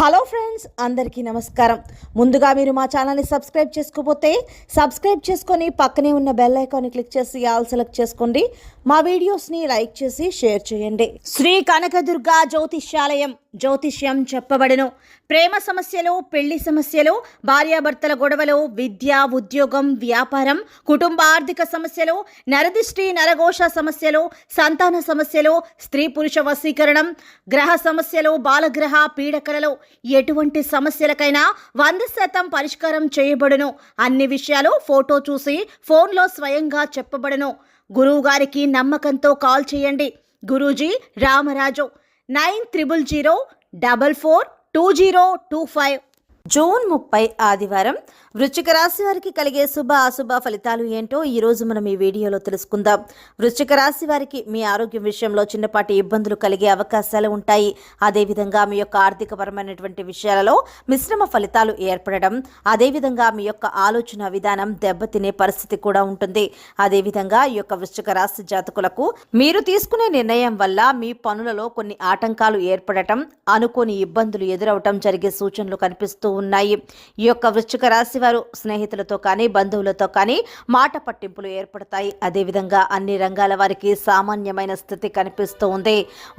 Hello friends, అందరికీ నమస్కారం. ముందుగా మీరు మా ఛానల్ని సబ్స్క్రైబ్ చేసుకోకపోతే సబ్స్క్రైబ్ చేసుకొని పక్కనే ఉన్న బెల్ ఐకాన్ని క్లిక్ చేసి ఆల్ సెలెక్ట్ చేసుకోండి. మా వీడియోస్ని లైక్ చేసి షేర్ చేయండి. శ్రీ కనకదుర్గ జ్యోతిష్యాలయం. జ్యోతిష్యం చెప్పబడును. ప్రేమ సమస్యలు, పెళ్లి సమస్యలు, భార్యాభర్తల గొడవలు, విద్య, ఉద్యోగం, వ్యాపారం, కుటుంబ ఆర్థిక సమస్యలు, నరదిష్టి, నరఘోష సమస్యలు, సంతాన సమస్యలు, స్త్రీ పురుష వశీకరణం, గ్రహ సమస్యలు, బాలగ్రహ పీడకలలో ఎటువంటి సమస్యలకైనా 100% పరిష్కారం చేయబడును. అన్ని విషయాలు ఫోటో చూసి ఫోన్లో స్వయంగా చెప్పబడును. గురువు గారికి నమ్మకంతో కాల్ చేయండి. గురూజీ రామరాజు 9000442025. జూన్ 30 ఆదివారం వృశ్చిక రాశి వారికి కలిగే శుభ అశుభ ఫలితాలు ఏంటో ఈరోజు మనం ఈ వీడియోలో తెలుసుకుందాం. వృశ్చిక రాశి వారికి మీ ఆరోగ్యం విషయంలో చిన్నపాటి ఇబ్బందులు కలిగే అవకాశాలు ఉంటాయి. అదేవిధంగా మీ యొక్క ఆర్థికపరమైనటువంటి విషయాలలో మిశ్రమ ఫలితాలు ఏర్పడడం, అదేవిధంగా మీ యొక్క ఆలోచన విధానం దెబ్బతినే పరిస్థితి కూడా ఉంటుంది. అదేవిధంగా ఈ యొక్క వృశ్చిక రాశి జాతకులకు మీరు తీసుకునే నిర్ణయం వల్ల మీ పనులలో కొన్ని ఆటంకాలు ఏర్పడటం, అనుకోని ఇబ్బందులు ఎదురవటం జరిగే సూచనలు కనిపిస్తూ ఉన్నాయి. ఈ యొక్క వృశ్చిక రాశి వారు స్నేహితులతో కానీ బంధువులతో కానీ మాట పట్టింపులు ఏర్పడతాయి. అదేవిధంగా అన్ని రంగాల వారికి సామాన్యమైన స్థితి కనిపిస్తూ ఉంది.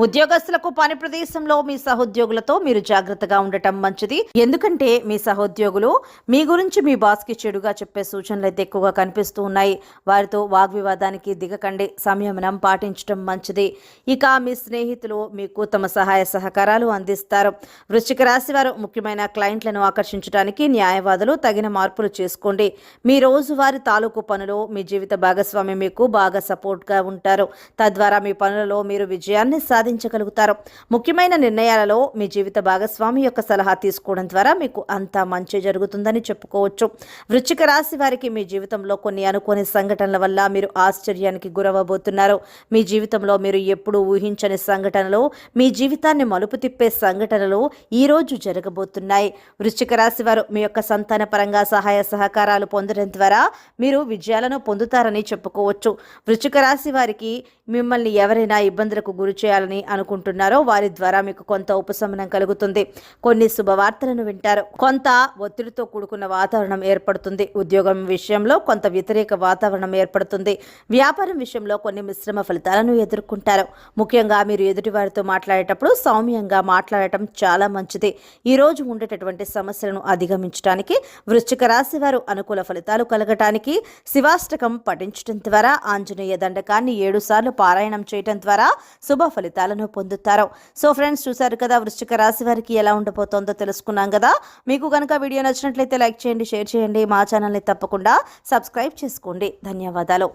ఉద్యోగస్తులకు పని ప్రదేశంలో మీ సహోద్యోగులతో మీరు జాగ్రత్తగా ఉండటం మంచిది. ఎందుకంటే మీ సహోద్యోగులు మీ గురించి మీ బాస్కి చెడుగా చెప్పే సూచనలు అయితే ఎక్కువగా కనిపిస్తూ ఉన్నాయి. వారితో వాగ్వివాదానికి దిగకండి. సంయమనం పాటించడం మంచిది. ఇక మీ స్నేహితులు మీకు తమ సహాయ సహకారాలు అందిస్తారు. వృశ్చిక రాశి వారు ముఖ్యమైన క్లయింట్లను ఆకర్షించడానికి న్యాయవాదులు తగిన మార్పులు చేసుకోండి. మీ రోజువారి తాలూకు పనులు మీ జీవిత భాగస్వామి మీకు బాగా సపోర్ట్గా ఉంటారు. తద్వారా మీ పనులలో మీరు విజయాన్ని సాధించగలుగుతారు. ముఖ్యమైన నిర్ణయాలలో మీ జీవిత భాగస్వామి యొక్క సలహా తీసుకోవడం ద్వారా మీకు అంతా మంచి జరుగుతుందని చెప్పుకోవచ్చు. వృశ్చిక రాశి వారికి మీ జీవితంలో కొన్ని అనుకోని సంఘటనల వల్ల మీరు ఆశ్చర్యానికి గురవబోతున్నారు. మీ జీవితంలో మీరు ఎప్పుడూ ఊహించని సంఘటనలు, మీ జీవితాన్ని మలుపు తిప్పే సంఘటనలు ఈ రోజు జరగబోతున్నాయి. వృశ్చిక రాశి వారు మీ యొక్క సంతాన పరంగా సహాయ సహకారాలు పొందడం ద్వారా మీరు విజయాలను పొందుతారని చెప్పుకోవచ్చు. వృశ్చిక రాశి వారికి మిమ్మల్ని ఎవరైనా ఇబ్బందులకు గురి చేయాలని అనుకుంటున్నారో వారి ద్వారా మీకు కొంత ఉపశమనం కలుగుతుంది. కొన్ని శుభవార్తలను వింటారు. కొంత ఒత్తిడితో కూడుకున్న వాతావరణం ఏర్పడుతుంది. ఉద్యోగం విషయంలో కొంత వ్యతిరేక వాతావరణం ఏర్పడుతుంది. వ్యాపారం విషయంలో కొన్ని మిశ్రమ ఫలితాలను ఎదుర్కొంటారు. ముఖ్యంగా మీరు ఎదుటివారితో మాట్లాడేటప్పుడు సౌమ్యంగా మాట్లాడటం చాలా మంచిది. ఈ రోజు ఉండేటటువంటి సమస్యలను అధిగమించడానికి వృశ్చిక రాశి వారు అనుకూల ఫలితాలు కలగటానికి శివాష్టకం పఠించడం ద్వారా, ఆంజనేయ దండకాన్ని 7 సార్లు పారాయణం చేయడం ద్వారా శుభ ఫలితాలను పొందుతారు. సో ఫ్రెండ్స్, చూసారు కదా వృశ్చిక రాశి వారికి ఎలా ఉండబోతోందో తెలుసుకున్నాం కదా. మీకు కనుక వీడియో నచ్చినట్లయితే లైక్ చేయండి, షేర్ చేయండి. మా ఛానల్ని తప్పకుండా సబ్స్క్రైబ్ చేసుకోండి. ధన్యవాదాలు.